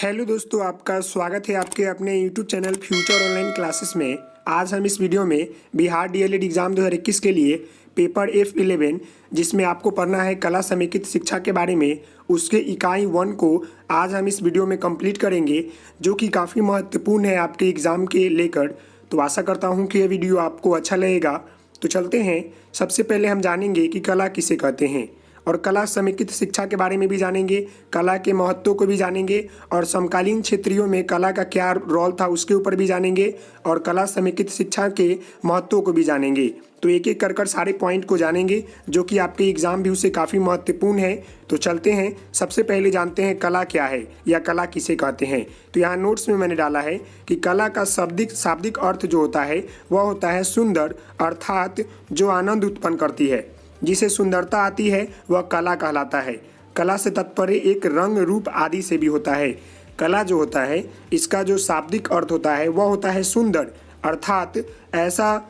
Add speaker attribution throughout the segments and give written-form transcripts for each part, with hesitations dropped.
Speaker 1: Hello दोस्तों, आपका स्वागत है आपके अपने YouTube channel future online classes में। आज हम इस वीडियो में बिहार डीएलएड एग्ज़ाम 2021 के लिए पेपर F11 जिसमें आपको पढ़ना है कला समेकित शिक्षा के बारे में, उसके इकाई 1 को आज हम इस वीडियो में कंप्लीट करेंगे, जो कि काफ़ी महत्वपूर्ण है आपके एग्ज़ाम के लेकर। तो आशा करता हूँ कि यह वीडियो आपको अच्छा लगेगा। तो चलते हैं। सबसे पहले हम जानेंगे कि कला किसे कहते हैं और कला समेकित शिक्षा के बारे में भी जानेंगे, कला के महत्व को भी जानेंगे और समकालीन क्षेत्रों में कला का क्या रोल था उसके ऊपर भी जानेंगे और कला समेकित शिक्षा के महत्व को भी जानेंगे। तो एक एक कर सारे पॉइंट को जानेंगे, जो कि आपके एग्जाम व्यू से काफ़ी महत्वपूर्ण है। तो चलते हैं। सबसे पहले जानते हैं कला क्या है या कला किसे कहते हैं। तो यहाँ नोट्स में मैंने डाला है कि कला का शाब्दिक अर्थ जो होता है वह होता है सुंदर, अर्थात जो आनंद उत्पन्न करती है, जिसे सुंदरता आती है वह कला कहलाता है। कला से तात्पर्य एक रंग रूप आदि से भी होता है। कला जो होता है इसका जो शाब्दिक अर्थ होता है वह होता है सुंदर, अर्थात ऐसा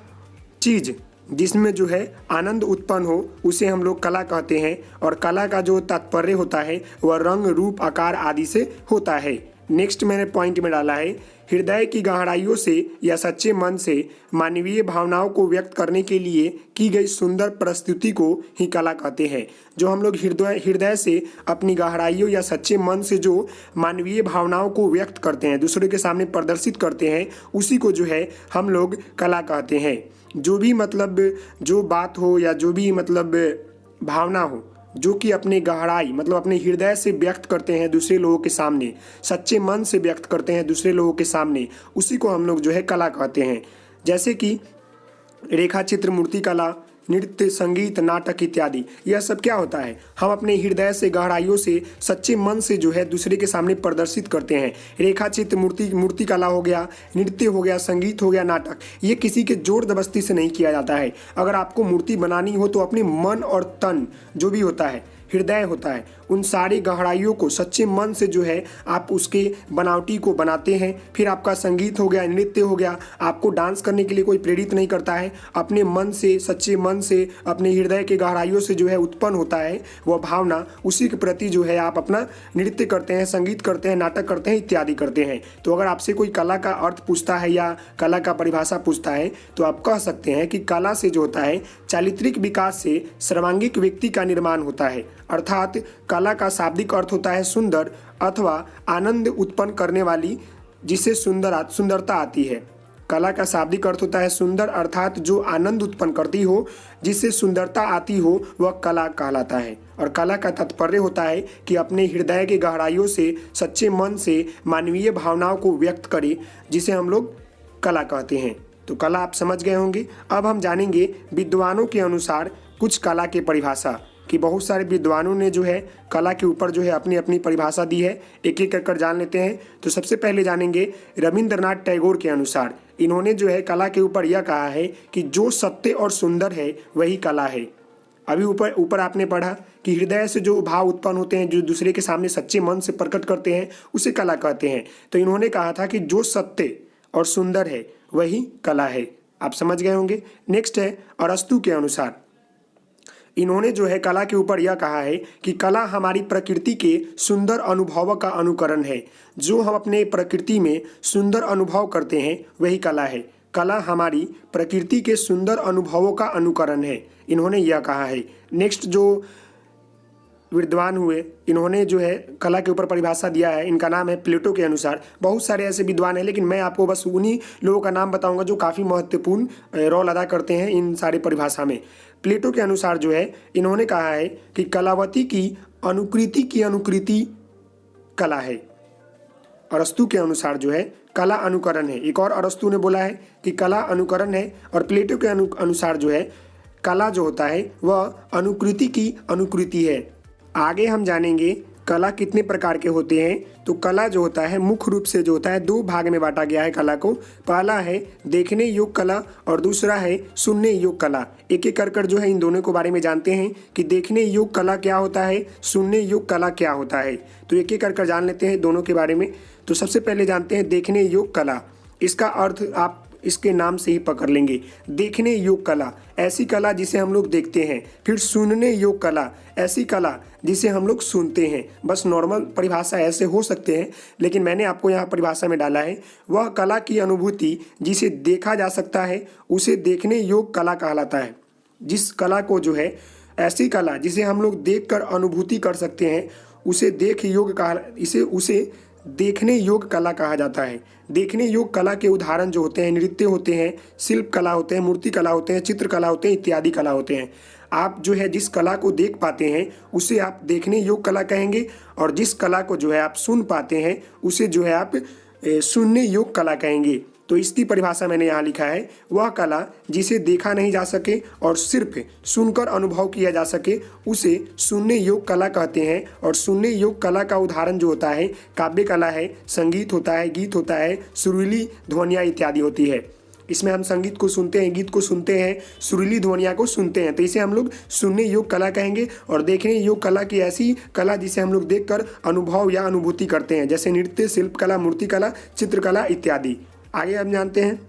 Speaker 1: चीज़ जिसमें जो है आनंद उत्पन्न हो उसे हम लोग कला कहते हैं। और कला का जो तात्पर्य होता है वह रंग रूप आकार आदि से होता है। नेक्स्ट मैंने पॉइंट में डाला है हृदय की गहराइयों से या सच्चे मन से मानवीय भावनाओं को व्यक्त करने के लिए की गई सुंदर प्रस्तुति को ही कला कहते हैं। जो हम लोग हृदय से अपनी गहराइयों या सच्चे मन से जो मानवीय भावनाओं को व्यक्त करते हैं, दूसरे के सामने प्रदर्शित करते हैं, उसी को जो है हम लोग कला कहते हैं। जो भी जो बात हो या जो भी भावना हो जो कि अपने गहराई अपने हृदय से व्यक्त करते हैं दूसरे लोगों के सामने, सच्चे मन से व्यक्त करते हैं दूसरे लोगों के सामने, उसी को हम लोग जो है कला कहते हैं। जैसे कि रेखा चित्र, मूर्ति कला, नृत्य, संगीत, नाटक इत्यादि। यह सब क्या होता है, हम अपने हृदय से गहराइयों से सच्चे मन से जो है दूसरे के सामने प्रदर्शित करते हैं। रेखा चित्र, मूर्ति कला हो गया, नृत्य हो गया, संगीत हो गया, नाटक, ये किसी के जोर जबरदस्ती से नहीं किया जाता है। अगर आपको मूर्ति बनानी हो तो अपने मन और तन जो भी होता है, हृदय होता है, उन सारी गहराइयों को सच्चे मन से जो है आप उसके बनावटी को बनाते हैं। फिर आपका संगीत हो गया, नृत्य हो गया, आपको डांस करने के लिए कोई प्रेरित नहीं करता है, अपने मन से, सच्चे मन से, अपने हृदय के गहराइयों से जो है उत्पन्न होता है वह भावना, उसी के प्रति जो है आप अपना नृत्य करते हैं, संगीत करते हैं, नाटक करते हैं, इत्यादि करते हैं। तो अगर आपसे कोई कला का अर्थ पूछता है या कला का परिभाषा पूछता है तो आप कह सकते हैं कि कला से जो होता है चारित्रिक विकास से सर्वांगीण व्यक्ति का निर्माण होता है। अर्थात कला का शाब्दिक अर्थ होता है सुंदर अथवा आनंद उत्पन्न करने वाली, जिसे सुंदरता आती है। कला का शाब्दिक अर्थ होता है सुंदर, अर्थात जो आनंद उत्पन्न करती हो, जिससे सुंदरता आती हो, वह कला कहलाता है। और कला का तात्पर्य होता है कि अपने हृदय के गहराइयों से, सच्चे मन से मानवीय भावनाओं को व्यक्त करे, जिसे हम लोग कला कहते हैं। तो कला आप समझ गए होंगे। अब हम जानेंगे विद्वानों के अनुसार कुछ कला के परिभाषा, कि बहुत सारे विद्वानों ने जो है कला के ऊपर जो है अपनी अपनी परिभाषा दी है। एक एक कर जान लेते हैं। तो सबसे पहले जानेंगे रविंद्रनाथ टैगोर के अनुसार। इन्होंने जो है कला के ऊपर यह कहा है कि जो सत्य और सुंदर है वही कला है। अभी ऊपर आपने पढ़ा कि हृदय से जो भाव उत्पन्न होते हैं, जो दूसरे के सामने सच्चे मन से प्रकट करते हैं, उसे कला कहते हैं। तो इन्होंने कहा था कि जो सत्य और सुंदर है वही कला है। आप समझ गए होंगे। नेक्स्ट है अरस्तु के अनुसार। इन्होंने जो है कला के ऊपर यह कहा है कि कला हमारी प्रकृति के सुंदर अनुभवों का अनुकरण है। जो हम अपने प्रकृति में सुंदर अनुभव करते हैं वही कला है। कला हमारी प्रकृति के सुंदर अनुभवों का अनुकरण है, इन्होंने यह कहा है। नेक्स्ट जो विद्वान हुए, इन्होंने जो है कला के ऊपर परिभाषा दिया है, इनका नाम है प्लेटो के अनुसार। बहुत सारे ऐसे विद्वान हैं, लेकिन मैं आपको बस उन्हीं लोगों का नाम बताऊंगा जो काफ़ी महत्वपूर्ण रोल अदा करते हैं इन सारे परिभाषा में। प्लेटो के अनुसार जो है इन्होंने कहा है कि कलावती की अनुकृति कला है। अरस्तु के अनुसार जो है कला अनुकरण है। एक और अरस्तु ने बोला है कि कला अनुकरण है। और प्लेटो के अनुसार जो है कला जो होता है वह अनुकृति है। आगे हम जानेंगे कला कितने प्रकार के होते हैं। तो कला जो होता है मुख्य रूप से जो होता है दो भाग में बांटा गया है कला को। पहला है देखने योग्य कला और दूसरा है सुनने योग्य कला। एक एक कर जो है इन दोनों के बारे में जानते हैं कि देखने योग्य कला क्या होता है, सुनने योग्य कला क्या होता है। तो एक एक कर जान लेते हैं दोनों के बारे में। तो सबसे पहले जानते हैं देखने योग्य कला। इसका अर्थ आप इसके नाम से ही पकड़ लेंगे। देखने योग्य कला, ऐसी कला जिसे हम लोग देखते हैं। फिर सुनने योग्य कला, ऐसी कला जिसे हम लोग सुनते हैं। बस नॉर्मल परिभाषा ऐसे हो सकते हैं, लेकिन मैंने आपको यहाँ परिभाषा में डाला है। वह कला की अनुभूति जिसे देखा जा सकता है उसे देखने योग्य कला कहलाता है। जिस कला को जो है, ऐसी कला जिसे हम लोग देखकर अनुभूति कर सकते हैं उसे उसे देखने योग्य कला कहा जाता है। देखने योग्य कला के उदाहरण जो होते हैं, नृत्य होते हैं, शिल्प कला होते हैं, मूर्ति कला होते हैं, चित्र कला होते हैं, इत्यादि कला होते हैं। आप जो है जिस कला को देख पाते हैं उसे आप देखने योग्य कला कहेंगे, और जिस कला को जो है आप सुन पाते हैं उसे जो है आप सुनने योग्य कला कहेंगे। तो इसकी परिभाषा मैंने यहाँ लिखा है, वह कला जिसे देखा नहीं जा सके और सिर्फ सुनकर अनुभव किया जा सके उसे सुनने योग्य कला कहते हैं। और सुनने योग्य कला का उदाहरण जो होता है, काव्य कला है, संगीत होता है, गीत होता है, सुरीली ध्वनियाँ इत्यादि होती है। इसमें हम संगीत को सुनते हैं, गीत को सुनते हैं, सुरीली ध्वनियाँ को सुनते हैं, तो इसे हम लोग सुनने योग्य कला कहेंगे। और देखने योग्य कला की ऐसी कला जिसे हम लोग देखकर अनुभव या अनुभूति करते हैं, जैसे नृत्य, शिल्प कला, मूर्ति कला, चित्रकला इत्यादि। आगे हम जानते हैं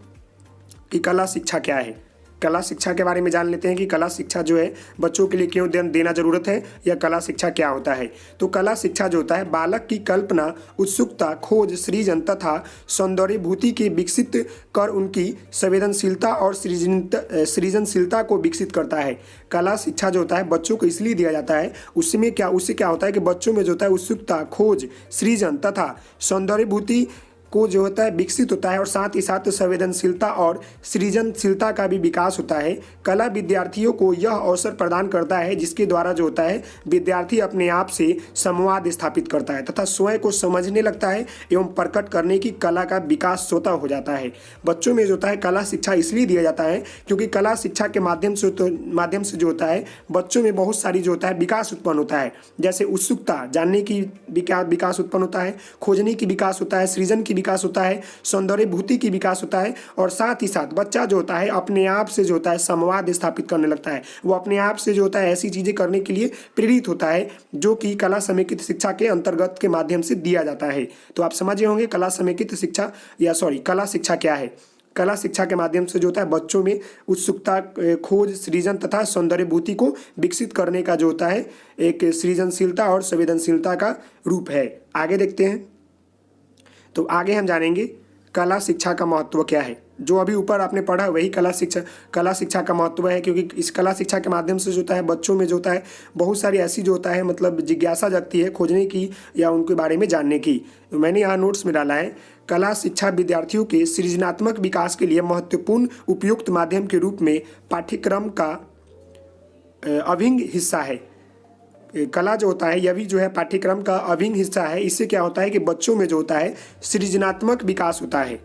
Speaker 1: कि कला शिक्षा क्या है। कला शिक्षा के बारे में जान लेते हैं कि कला शिक्षा जो है बच्चों के लिए क्यों देना जरूरत है, या कला शिक्षा क्या होता है। तो कला शिक्षा जो होता है बालक की कल्पना, उत्सुकता, खोज, सृजन तथा सौंदर्यभूति के विकसित कर उनकी संवेदनशीलता और सृजनशीलता को विकसित करता है। कला शिक्षा जो होता है बच्चों को इसलिए दिया जाता है, उससे क्या होता है कि बच्चों में जो होता है उत्सुकता, खोज, सृजन तथा सौंदर्यभूति को जो होता है विकसित होता है, और साथ ही साथ संवेदनशीलता और सृजनशीलता का भी विकास होता है। कला विद्यार्थियों को यह अवसर प्रदान करता है जिसके द्वारा जो होता है विद्यार्थी अपने आप से संवाद स्थापित करता है तथा स्वयं को समझने लगता है एवं प्रकट करने की कला का विकास स्वतः हो जाता है। बच्चों में जो होता है कला शिक्षा इसलिए दिया जाता है क्योंकि कला शिक्षा के माध्यम से जो होता है बच्चों में बहुत सारी जो होता है विकास उत्पन्न होता है। जैसे उत्सुकता, जानने की विकास उत्पन्न होता है, खोजने की विकास होता है, सृजन की विकास होता है, सौंदर्यभूति की विकास होता है, और साथ ही साथ बच्चा जो होता है अपने आप से जो होता है संवाद स्थापित करने लगता है। वो अपने आप से जो होता है ऐसी चीजें करने के लिए प्रेरित होता है जो कि कला समेकित शिक्षा के अंतर्गत के माध्यम से दिया जाता है। तो आप समझे होंगे कला शिक्षा क्या है। कला शिक्षा के माध्यम से जो होता है बच्चों में उत्सुकता, खोज, सृजन तथा सौंदर्यभूति को विकसित करने का जो होता है एक सृजनशीलता और संवेदनशीलता का रूप है। आगे देखते हैं। तो आगे हम जानेंगे कला शिक्षा का महत्व क्या है। जो अभी ऊपर आपने पढ़ा वही कला शिक्षा का महत्व है, क्योंकि इस कला शिक्षा के माध्यम से जो होता है बच्चों में जो होता है बहुत सारी ऐसी जो होता है मतलब जिज्ञासा जगती है खोजने की या उनके बारे में जानने की। तो मैंने यहाँ नोट्स में डाला है, कला शिक्षा विद्यार्थियों के सृजनात्मक विकास के लिए महत्वपूर्ण उपयुक्त माध्यम के रूप में पाठ्यक्रम का अभिन्न हिस्सा है। कला जो होता है यह भी जो है पाठ्यक्रम का अभिन्न हिस्सा है। इससे क्या होता है कि बच्चों में जो होता है सृजनात्मक विकास होता है।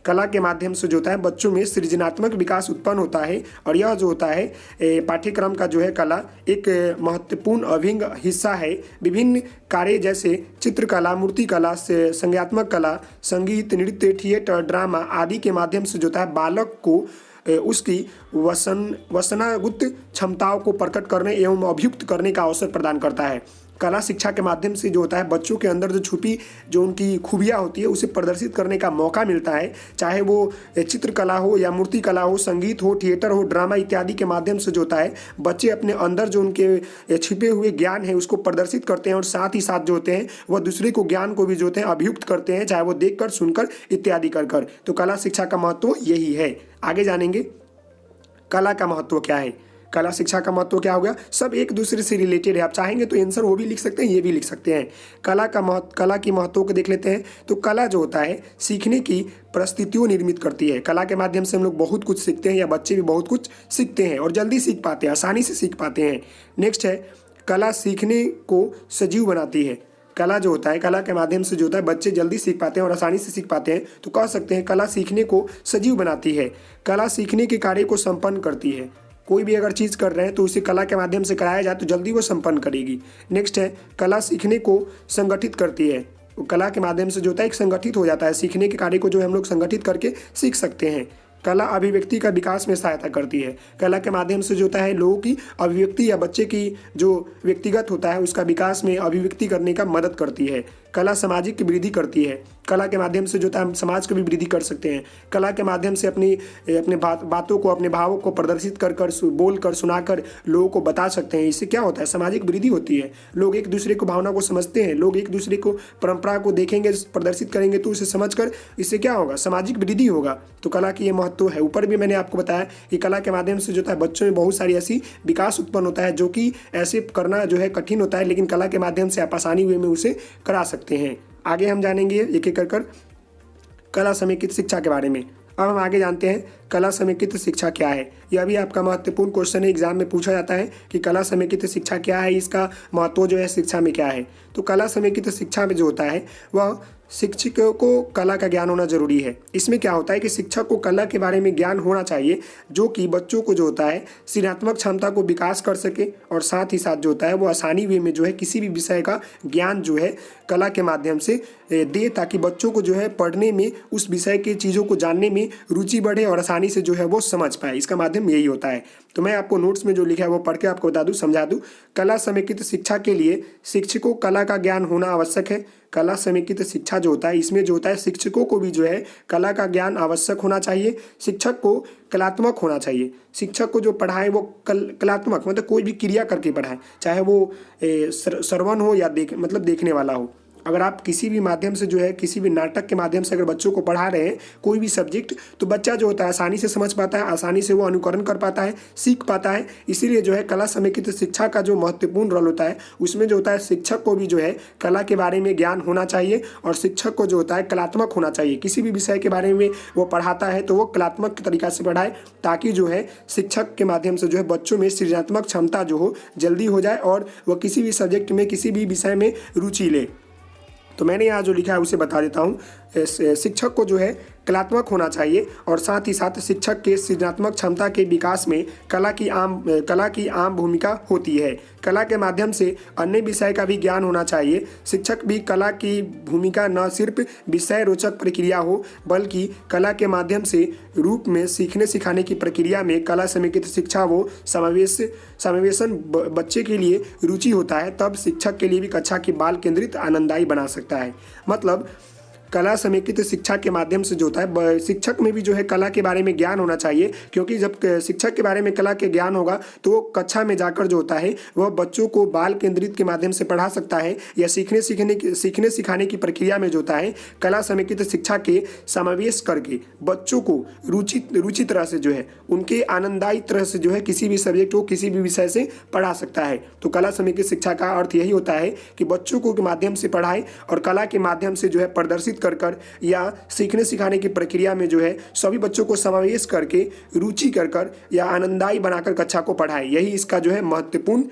Speaker 1: कला के माध्यम से जो होता है बच्चों में सृजनात्मक विकास उत्पन्न होता है, और यह जो होता है पाठ्यक्रम का जो है कला एक महत्वपूर्ण अभिन्न हिस्सा है। विभिन्न कार्य जैसे चित्रकला, मूर्तिकला, संज्ञात्मक कला, संगीत, नृत्य, थिएटर, ड्रामा आदि के माध्यम से जो होता है बालक को उसकी वसनागत क्षमताओं को प्रकट करने एवं अभियुक्त करने का अवसर प्रदान करता है। कला शिक्षा के माध्यम से जो होता है बच्चों के अंदर जो छुपी जो उनकी खूबियाँ होती है उसे प्रदर्शित करने का मौका मिलता है, चाहे वो चित्रकला हो या मूर्ति कला हो, संगीत हो, थिएटर हो, ड्रामा इत्यादि के माध्यम से जो होता है बच्चे अपने अंदर जो उनके छिपे हुए ज्ञान है उसको प्रदर्शित करते हैं, और साथ ही साथ जो होते हैं वह दूसरे को ज्ञान को भी जो होते हैं अभियुक्त करते हैं, चाहे वो देख कर, सुनकर इत्यादि कर। तो कला शिक्षा का महत्व यही है। आगे जानेंगे कला का महत्व क्या है। कला शिक्षा का महत्व क्या हो गया, सब एक दूसरे से रिलेटेड है। आप चाहेंगे तो आंसर वो भी लिख सकते हैं, ये भी लिख सकते हैं। कला की महत्व को देख लेते हैं। तो कला जो होता है सीखने की परिस्थितियों निर्मित करती है। कला के माध्यम से हम लोग बहुत कुछ सीखते हैं, या बच्चे भी बहुत कुछ सीखते हैं और जल्दी सीख पाते हैं, आसानी से सीख पाते हैं। नेक्स्ट है कला सीखने को सजीव बनाती है। कला जो होता है, कला के माध्यम से जो होता है बच्चे जल्दी सीख पाते हैं और आसानी से सीख पाते हैं, तो कह सकते हैं कला सीखने को सजीव बनाती है। कला सीखने के कार्य को संपन्न करती है। कोई भी अगर चीज़ कर रहे हैं तो उसे कला के माध्यम से कराया जाए तो जल्दी वो संपन्न करेगी। नेक्स्ट है कला सीखने को संगठित करती है। कला के माध्यम से जो होता है एक संगठित हो जाता है, सीखने के कार्य को जो हम लोग संगठित करके सीख सकते हैं। कला अभिव्यक्ति का विकास में सहायता करती है। कला के माध्यम से जो होता है लोगों की अभिव्यक्ति या बच्चे की जो व्यक्तिगत होता है उसका विकास में अभिव्यक्ति करने का मदद करती है। कला सामाजिक की वृद्धि करती है। कला के माध्यम से जो होता है हम समाज की भी वृद्धि कर सकते हैं। कला के माध्यम से अपने बातों को, अपने भावों को प्रदर्शित कर बोल कर, सुनाकर लोगों को बता सकते हैं। इससे क्या होता है, सामाजिक वृद्धि होती है। लोग एक दूसरे को भावना को समझते हैं, लोग एक दूसरे को परंपरा को देखेंगे, प्रदर्शित करेंगे तो उसे समझकर इससे क्या होगा, सामाजिक वृद्धि होगा। तो कला की ये महत्व है। ऊपर भी मैंने आपको बताया कि कला के माध्यम से जो होता है बच्चों में बहुत सारी ऐसी विकास उत्पन्न होता है जो कि ऐसे करना जो है कठिन होता है, लेकिन कला के माध्यम से आप आसानी वे में उसे करा सकते हैं। आगे हम जानेंगे एक एक कर कला समेकित शिक्षा के बारे में। अब हम आगे जानते हैं कला समेकित शिक्षा क्या है। यह भी आपका महत्वपूर्ण क्वेश्चन है, एग्जाम में पूछा जाता है कि कला समेकित शिक्षा क्या है, इसका महत्व जो है शिक्षा में क्या है। तो कला समेकित शिक्षा में जो होता है वह शिक्षकों को कला का ज्ञान होना जरूरी है। इसमें क्या होता है कि शिक्षक को कला के बारे में ज्ञान होना चाहिए जो कि बच्चों को जो होता है सृजनात्मक क्षमता को विकास कर सके, और साथ ही साथ जो होता है वो आसानी वे में जो है किसी भी विषय का ज्ञान जो है कला के माध्यम से दे, ताकि बच्चों को जो है पढ़ने में, उस विषय की चीज़ों को जानने में रुचि बढ़े और आसानी से जो है वो समझ पाए। इसका माध्यम यही होता है। तो मैं आपको नोट्स में जो लिखा है वो पढ़ के आपको बता दूं, समझा दूं। कला समेकित शिक्षा के लिए शिक्षकों को कला का ज्ञान होना आवश्यक है। कला समेकित शिक्षा जो होता है इसमें जो होता है शिक्षकों को भी जो है कला का ज्ञान आवश्यक होना चाहिए। शिक्षक को कलात्मक होना चाहिए। शिक्षक को जो पढ़ाए वो कलात्मक मतलब कोई भी क्रिया करके पढ़ाए, चाहे वो श्रवण हो या देखने वाला हो। अगर आप किसी भी माध्यम से जो है किसी भी नाटक के माध्यम से अगर बच्चों को पढ़ा रहे हैं कोई भी सब्जेक्ट, तो बच्चा जो होता है आसानी से समझ पाता है, आसानी से वो अनुकरण कर पाता है, सीख पाता है। इसीलिए जो है कला समेकित शिक्षा का जो महत्वपूर्ण रोल होता है उसमें जो होता है शिक्षक को भी जो है कला के बारे में ज्ञान होना चाहिए, और शिक्षक को जो होता है कलात्मक होना चाहिए। किसी भी विषय के बारे में वो पढ़ाता है तो वो कलात्मक तरीका से पढ़ाए, ताकि जो है शिक्षक के माध्यम से जो है बच्चों में सृजनात्मक क्षमता जो हो जल्दी हो जाए और वह किसी भी सब्जेक्ट में, किसी भी विषय में रुचि ले। तो मैंने यहाँ जो लिखा है उसे बता देता हूँ। शिक्षक को जो है कलात्मक होना चाहिए, और साथ ही साथ शिक्षक के सृजनात्मक क्षमता के विकास में कला की आम भूमिका होती है। कला के माध्यम से अन्य विषय का भी ज्ञान होना चाहिए। शिक्षक भी कला की भूमिका न सिर्फ विषय रोचक प्रक्रिया हो, बल्कि कला के माध्यम से रूप में सीखने सिखाने की प्रक्रिया में कला समेकित शिक्षा वो समावेशन बच्चे के लिए रुचि होता है, तब शिक्षक के लिए भी कक्षा की बाल केंद्रित आनंददायी बना सकता है। मतलब कला समेकित शिक्षा के माध्यम से जो होता है शिक्षक में भी जो है कला के बारे में ज्ञान होना चाहिए, क्योंकि जब शिक्षक के बारे में कला के ज्ञान होगा तो वो कक्षा में जाकर जो होता है वह बच्चों को बाल केंद्रित के माध्यम से पढ़ा सकता है, या सीखने सिखाने की प्रक्रिया में जो होता है कला समेकित शिक्षा के समावेश करके बच्चों को रुचि तरह से जो है उनके आनंददायी तरह से जो है किसी भी सब्जेक्ट को किसी भी विषय से पढ़ा सकता है। तो कला समेकित शिक्षा का अर्थ यही होता है कि बच्चों को के माध्यम से पढ़ाए और कला के माध्यम से जो है प्रदर्शित कर या सीखने सिखाने की प्रक्रिया में जो है सभी बच्चों को समावेश करके रुचि कर या आनंददायी बनाकर कक्षा को पढ़ाए। यही इसका जो है महत्वपूर्ण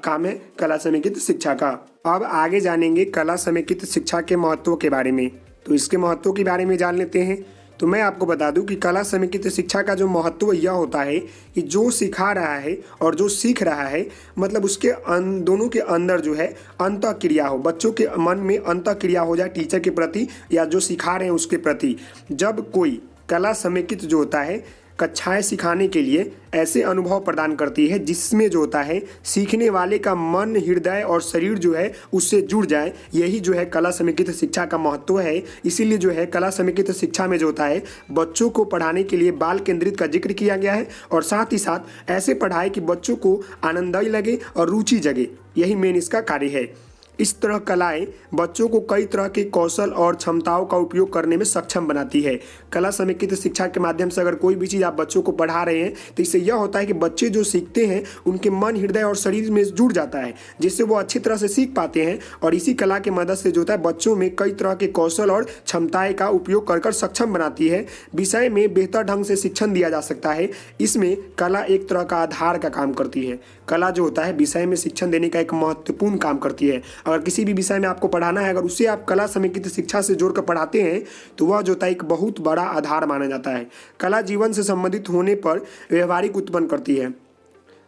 Speaker 1: काम है कला समेकित शिक्षा का। अब आगे जानेंगे कला समेकित शिक्षा के महत्व के बारे में। तो इसके महत्व के बारे में जान लेते हैं। तो मैं आपको बता दूं कि कला समेकित शिक्षा का जो महत्व यह होता है कि जो सिखा रहा है और जो सीख रहा है, मतलब उसके दोनों के अंदर जो है अंतः क्रिया हो, बच्चों के मन में अंतः क्रिया हो जाए टीचर के प्रति या जो सिखा रहे हैं उसके प्रति। जब कोई कला समेकित जो होता है कक्षाएं सिखाने के लिए ऐसे अनुभव प्रदान करती है जिसमें जो होता है सीखने वाले का मन, हृदय और शरीर जो है उससे जुड़ जाए, यही जो है कला समेकित शिक्षा का महत्व है। इसीलिए जो है कला समेकित शिक्षा में जो होता है बच्चों को पढ़ाने के लिए बाल केंद्रित का जिक्र किया गया है, और साथ ही साथ ऐसे पढ़ाए कि बच्चों को आनंददायी लगे और रुचि जगे, यही मेन इसका कार्य है। इस तरह कलाएं बच्चों को कई तरह के कौशल और क्षमताओं का उपयोग करने में सक्षम बनाती है। कला समेकित शिक्षा के माध्यम से अगर कोई भी चीज़ आप बच्चों को पढ़ा रहे हैं तो इससे यह होता है कि बच्चे जो सीखते हैं उनके मन, हृदय और शरीर में जुड़ जाता है, जिससे वो अच्छी तरह से सीख पाते हैं। और इसी कला की मदद से जो होता है बच्चों में कई तरह के कौशल और क्षमताएं का उपयोग कर सक्षम बनाती है। विषय में बेहतर ढंग से शिक्षण दिया जा सकता है। इसमें कला एक तरह का आधार का काम करती है। कला जो होता है विषय में शिक्षण देने का एक महत्वपूर्ण काम करती है। अगर किसी भी विषय में आपको पढ़ाना है, अगर उसे आप कला समेकित शिक्षा से जोड़कर पढ़ाते हैं तो वह जो होता है एक बहुत बड़ा आधार माना जाता है। कला जीवन से संबंधित होने पर व्यवहारिक उत्पन्न करती है।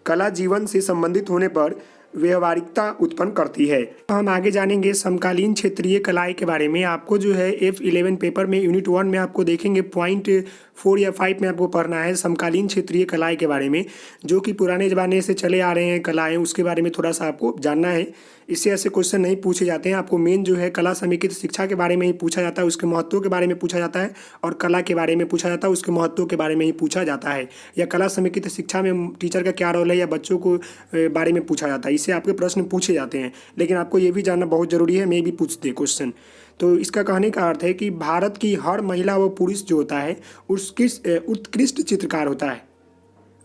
Speaker 1: कला जीवन से संबंधित होने पर व्यवहारिकता उत्पन्न करती है। तो हम आगे जानेंगे समकालीन क्षेत्रीय कलाएं के बारे में। आपको जो है F11 पेपर में यूनिट 1 में आपको देखेंगे पॉइंट 4 या 5 में आपको पढ़ना है समकालीन क्षेत्रीय कलाएं के बारे में, जो कि पुराने ज़माने से चले आ रहे हैं कलाएं, उसके बारे में थोड़ा सा आपको जानना है। इससे ऐसे क्वेश्चन नहीं पूछे जाते हैं। आपको मेन जो है कला समेकित शिक्षा के बारे में ही पूछा जाता है, उसके महत्व के बारे में पूछा जाता है, और कला के बारे में पूछा जाता है, उसके महत्व के बारे में ही पूछा जाता है। या कला समेकित शिक्षा में टीचर का क्या रोल है, या बच्चों को बारे में पूछा जाता है। इससे आपके प्रश्न पूछे जाते हैं, लेकिन आपको ये भी जानना बहुत ज़रूरी है, मैं भी पूछते क्वेश्चन। तो इसका कहने का अर्थ है कि भारत की हर महिला व पुरुष जो होता है उसकी उत्कृष्ट चित्रकार होता है।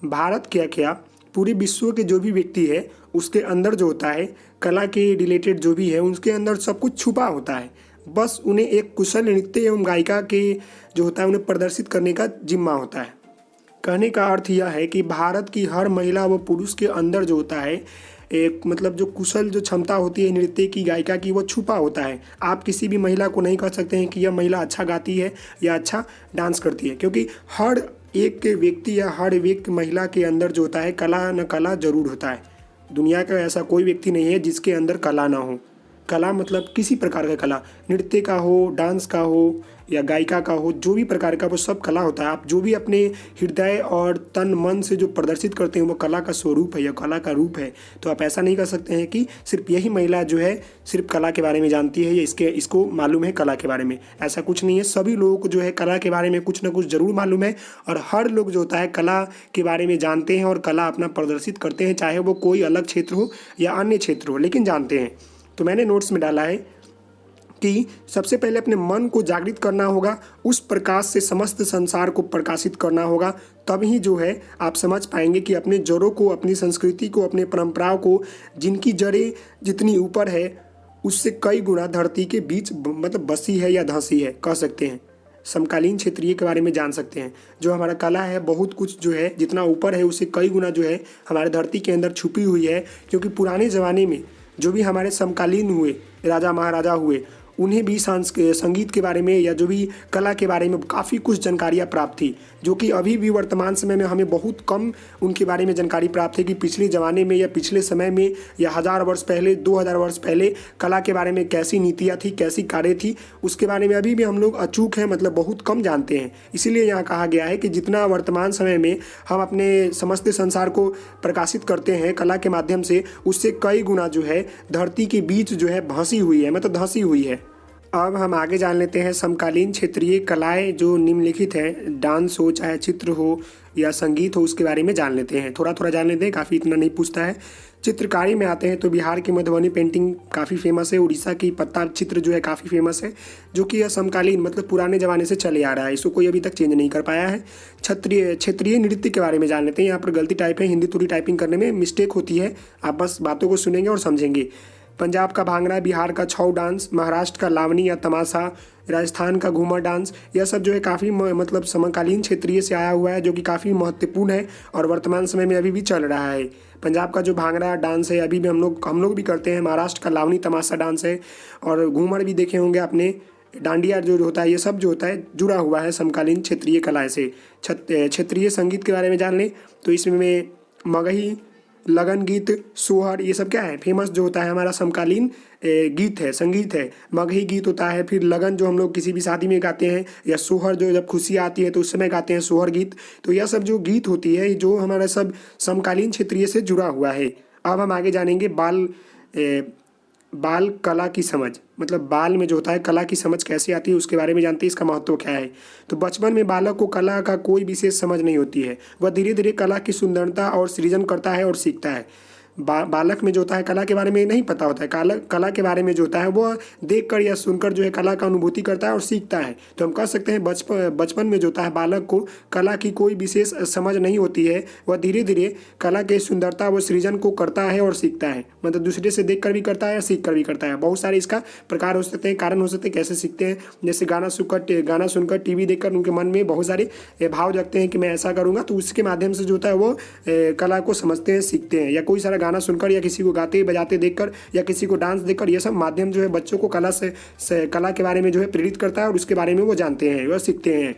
Speaker 1: भारत क्या पूरे विश्व के जो भी व्यक्ति है उसके अंदर जो होता है कला के रिलेटेड जो भी है उसके अंदर सब कुछ छुपा होता है। बस उन्हें एक कुशल नृत्य एवं गायिका के जो होता है उन्हें प्रदर्शित करने का जिम्मा होता है। कहने का अर्थ यह है कि भारत की हर महिला व पुरुष के अंदर जो होता है एक मतलब जो कुशल जो क्षमता होती है नृत्य की, गायिका की, वो छुपा होता है। आप किसी भी महिला को नहीं कह सकते हैं कि यह महिला अच्छा गाती है या अच्छा डांस करती है, क्योंकि हर एक व्यक्ति या हर एक महिला के अंदर जो होता है कला न कला जरूर होता है। दुनिया का ऐसा कोई व्यक्ति नहीं है जिसके अंदर कला ना हो। कला मतलब किसी प्रकार का कला, नृत्य का हो, डांस का हो या गायिका का हो, जो भी प्रकार का वो सब कला होता है। आप जो भी अपने हृदय और तन मन से जो प्रदर्शित करते हैं वो कला का स्वरूप है या कला का रूप है। तो आप ऐसा नहीं कर सकते हैं कि सिर्फ यही महिला जो है सिर्फ कला के बारे में जानती है या इसको मालूम है कला के बारे में। ऐसा कुछ नहीं है। सभी लोगों को जो है कला के बारे में कुछ ना कुछ ज़रूर मालूम है, और हर लोग जो होता है कला के बारे में जानते हैं और कला अपना प्रदर्शित करते हैं, चाहे वो कोई अलग क्षेत्र हो या अन्य क्षेत्र हो, लेकिन जानते हैं। तो मैंने नोट्स में डाला है कि सबसे पहले अपने मन को जागृत करना होगा, उस प्रकाश से समस्त संसार को प्रकाशित करना होगा। तब ही जो है आप समझ पाएंगे कि अपने जड़ों को, अपनी संस्कृति को, अपने परंपराओं को, जिनकी जड़ें जितनी ऊपर है उससे कई गुना धरती के बीच मतलब बसी है या धंसी है, कह सकते हैं। समकालीन क्षेत्रीय के बारे में जान सकते हैं। जो हमारा कला है बहुत कुछ जो है जितना ऊपर है उससे कई गुना जो है हमारे धरती के अंदर छुपी हुई है, क्योंकि पुराने ज़माने में जो भी हमारे समकालीन हुए, राजा महाराजा हुए, उन्हें भी संगीत के बारे में या जो भी कला के बारे में काफ़ी कुछ जानकारियाँ प्राप्त थी, जो कि अभी भी वर्तमान समय में हमें बहुत कम उनके बारे में जानकारी प्राप्त है कि पिछले ज़माने में या पिछले समय में या 1000 वर्ष पहले, 2000 वर्ष पहले कला के बारे में कैसी नीतियाँ थी, कैसी कार्य थी, उसके बारे में अभी भी हम लोग अचूक हैं, मतलब बहुत कम जानते हैं। इसीलिए यहाँ कहा गया है कि जितना वर्तमान समय में हम अपने समस्त संसार को प्रकाशित करते हैं कला के माध्यम से, उससे कई गुना जो है धरती के बीच जो है धंसी हुई है, मतलब धंसी हुई है। अब हम आगे जान लेते हैं समकालीन क्षेत्रीय कलाएं जो निम्नलिखित हैं, डांस हो, चाहे चित्र हो या संगीत हो, उसके बारे में जान लेते हैं। थोड़ा थोड़ा जान लेते हैं, काफ़ी इतना नहीं पूछता है। चित्रकारी में आते हैं तो बिहार की मधुबनी पेंटिंग काफ़ी फेमस है, उड़ीसा की पत्ता चित्र जो है काफ़ी फेमस है, जो कि यह समकालीन मतलब पुराने ज़माने से चले आ रहा है, इसको कोई अभी तक चेंज नहीं कर पाया है। क्षेत्रीय नृत्य के बारे में जान लेते हैं। यहाँ पर गलती टाइप है, हिंदी थोड़ी टाइपिंग करने में मिस्टेक होती है, आप बस बातों को सुनेंगे और समझेंगे। पंजाब का भांगड़ा, बिहार का छऊ डांस, महाराष्ट्र का लावनी या तमाशा, राजस्थान का घूमर डांस, यह सब जो है काफ़ी मतलब समकालीन क्षेत्रीय से आया हुआ है, जो कि काफ़ी महत्वपूर्ण है और वर्तमान समय में अभी भी चल रहा है। पंजाब का जो भांगड़ा डांस है अभी भी हम लोग भी करते हैं। महाराष्ट्र का लावनी तमाशा डांस है, और घूमर भी देखे होंगे आपने, डांडिया जो होता है, ये सब जो होता है जुड़ा हुआ है समकालीन क्षेत्रीय कला से। क्षेत्रीय संगीत के बारे में जान लें तो इसमें मगही, लगन गीत, सोहर, ये सब क्या है फेमस जो होता है हमारा समकालीन गीत है, संगीत है। मगही गीत होता है, फिर लगन जो हम लोग किसी भी शादी में गाते हैं, या सोहर जो जब खुशियाँ आती है तो उस समय गाते हैं सोहर गीत। तो यह सब जो गीत होती है जो हमारा सब समकालीन क्षेत्रीय से जुड़ा हुआ है। अब हम आगे जानेंगे बाल कला की समझ, मतलब बाल में जो होता है कला की समझ कैसे आती है उसके बारे में जानते हैं, इसका महत्व क्या है। तो बचपन में बालक को कला का कोई विशेष समझ नहीं होती है, वह धीरे धीरे कला की सुंदरता और सृजन करता है और सीखता है। बालक में जो होता है कला के बारे में नहीं पता होता है, कला के बारे में जो होता है वो देखकर या सुनकर जो है कला का अनुभूति करता है और सीखता है। तो हम कह सकते हैं बचपन में जो होता है बालक को कला की कोई विशेष समझ नहीं होती है, वह धीरे धीरे कला के सुंदरता व सृजन को करता है और सीखता है, मतलब दूसरे से देख कर भी करता है या सीख कर भी करता है। बहुत सारे इसका प्रकार हो सकते हैं, कारण हो सकते हैं कैसे सीखते हैं। जैसे गाना सुनकर टीवी देखकर उनके मन में बहुत सारे भाव जगते हैं कि मैं ऐसा करूँगा, तो उसके माध्यम से जो होता है वो कला को समझते हैं, सीखते हैं। या कोई सारा गाना सुनकर या किसी को गाते बजाते देखकर या किसी को डांस देखकर, ये सब माध्यम जो है बच्चों को कला के बारे में जो है प्रेरित करता है और उसके बारे में वो जानते हैं, वह सीखते हैं।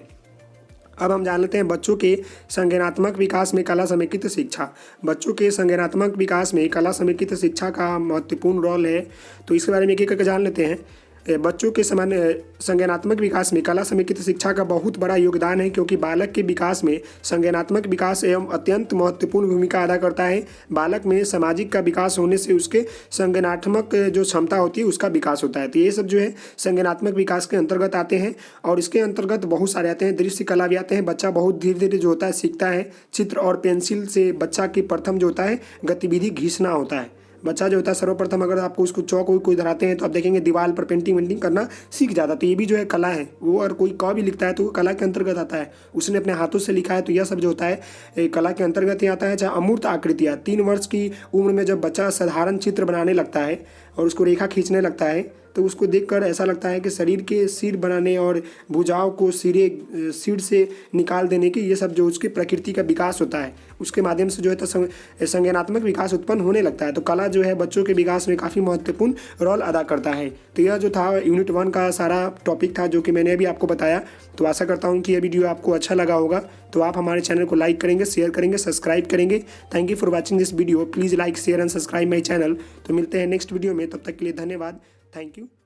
Speaker 1: अब हम जान लेते हैं बच्चों के संज्ञानात्मक विकास में कला समेकित शिक्षा। बच्चों के संज्ञानात्मक विकास में कला समेकित शिक्षा का महत्वपूर्ण रोल है, तो इसके बारे में एक एक करके जान लेते हैं। बच्चों के सामान्य संज्ञानात्मक विकास में कला समेकित शिक्षा का बहुत बड़ा योगदान है, क्योंकि बालक के विकास में संज्ञानात्मक विकास एवं अत्यंत महत्वपूर्ण भूमिका अदा करता है। बालक में सामाजिक का विकास होने से उसके संज्ञानात्मक जो क्षमता होती है उसका विकास होता है। तो ये सब जो है संज्ञानात्मक विकास के अंतर्गत आते हैं, और इसके अंतर्गत बहुत सारे आते हैं। दृश्य कला भी आते हैं। बच्चा बहुत धीरे धीरे जो होता है सीखता है। चित्र और पेंसिल से बच्चा की प्रथम जो होता है गतिविधि घिसना होता है। बच्चा जो होता है सर्वप्रथम अगर आपको उसको चौक कोई धराते हैं तो आप देखेंगे दीवार पर पेंटिंग वेंटिंग करना सीख जाता है। तो ये भी जो है कला है वो, और कोई क भी लिखता है तो वो कला के अंतर्गत आता है। उसने अपने हाथों से लिखा है तो यह सब जो होता है कला के अंतर्गत ही आता है। चाहे अमूर्त आकृतियाँ, 3 वर्ष की उम्र में जब बच्चा साधारण चित्र बनाने लगता है और उसको रेखा खींचने लगता है तो उसको देखकर ऐसा लगता है कि शरीर के सिर बनाने और भुजाओं को सिर से निकाल देने की ये सब जो उसकी प्रकृति का विकास होता है उसके माध्यम से जो है तो संज्ञानात्मक विकास उत्पन्न होने लगता है। तो कला जो है बच्चों के विकास में काफ़ी महत्वपूर्ण रोल अदा करता है। तो यह जो था यूनिट 1 का सारा टॉपिक था जो कि मैंने अभी आपको बताया। तो आशा करता हूँ कि यह वीडियो आपको अच्छा लगा होगा। तो आप हमारे चैनल को लाइक करेंगे, शेयर करेंगे, सब्सक्राइब करेंगे। Thank you for watching this video. Please like, share and subscribe my channel. तो मिलते हैं नेक्स्ट वीडियो में, तब तक के लिए धन्यवाद। Thank you.